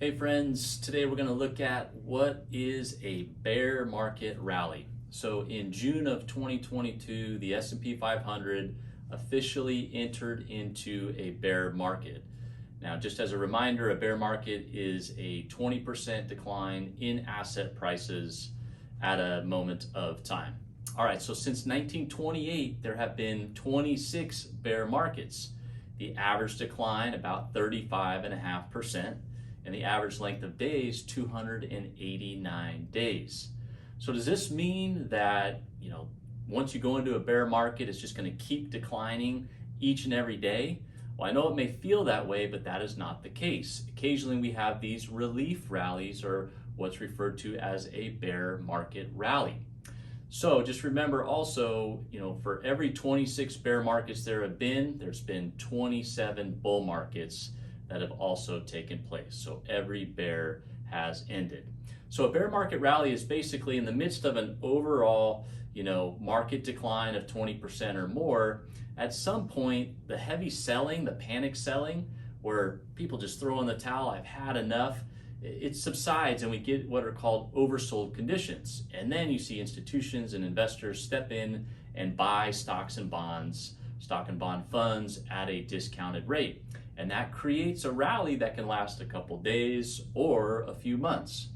Hey friends, today we're going to look at what is a bear market rally. So in June of 2022, the S&P 500 officially entered into a bear market. Now, just as a reminder, a bear market is a 20% decline in asset prices at a moment of time. All right, so since 1928, there have been 26 bear markets. The average decline about 35.5%. And the average length of days 289 days. So does this mean that once you go into a bear market it's just going to keep declining each and every day? Well, I know it may feel that way, but that is not the case. Occasionally we have these relief rallies, or what's referred to as a bear market rally. So just remember also, for every 26 bear markets there's been 27 bull markets that have also taken place. So every bear has ended. So a bear market rally is basically in the midst of an overall, market decline of 20% or more. At some point, the heavy selling, the panic selling, where people just throw in the towel, I've had enough, it subsides and we get what are called oversold conditions. And then you see institutions and investors step in and buy stocks and bonds, stock and bond funds at a discounted rate. And that creates a rally that can last a couple days or a few months.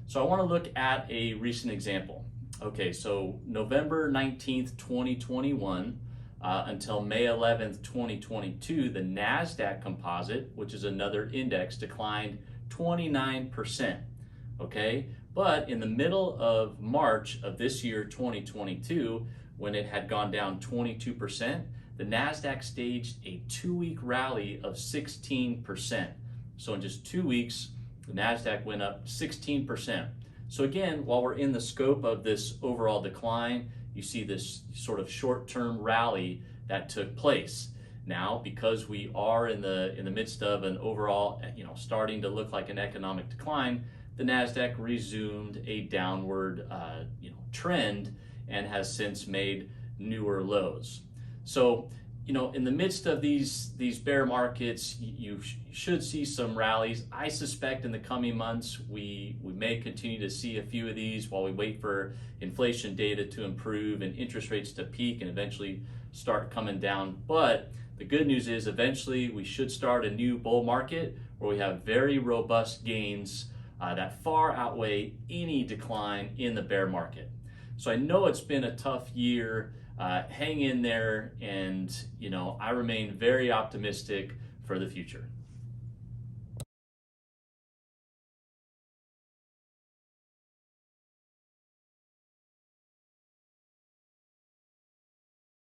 So I want to look at a recent example. Okay, so November 19th, 2021 until May 11th, 2022, the NASDAQ composite, which is another index, declined 29%. Okay, but in the middle of March of this year, 2022, when it had gone down 22%, the NASDAQ staged a 2-week rally of 16%. So in just 2 weeks, the NASDAQ went up 16%. So again, while we're in the scope of this overall decline, you see this sort of short-term rally that took place. Now, because we are in the midst of an overall, starting to look like an economic decline, the NASDAQ resumed a downward, trend and has since made newer lows. So, in the midst of these bear markets, you should see some rallies. I suspect in the coming months, we may continue to see a few of these while we wait for inflation data to improve and interest rates to peak and eventually start coming down. But the good news is eventually we should start a new bull market where we have very robust gains that far outweigh any decline in the bear market. So I know it's been a tough year. Hang in there, and I remain very optimistic for the future.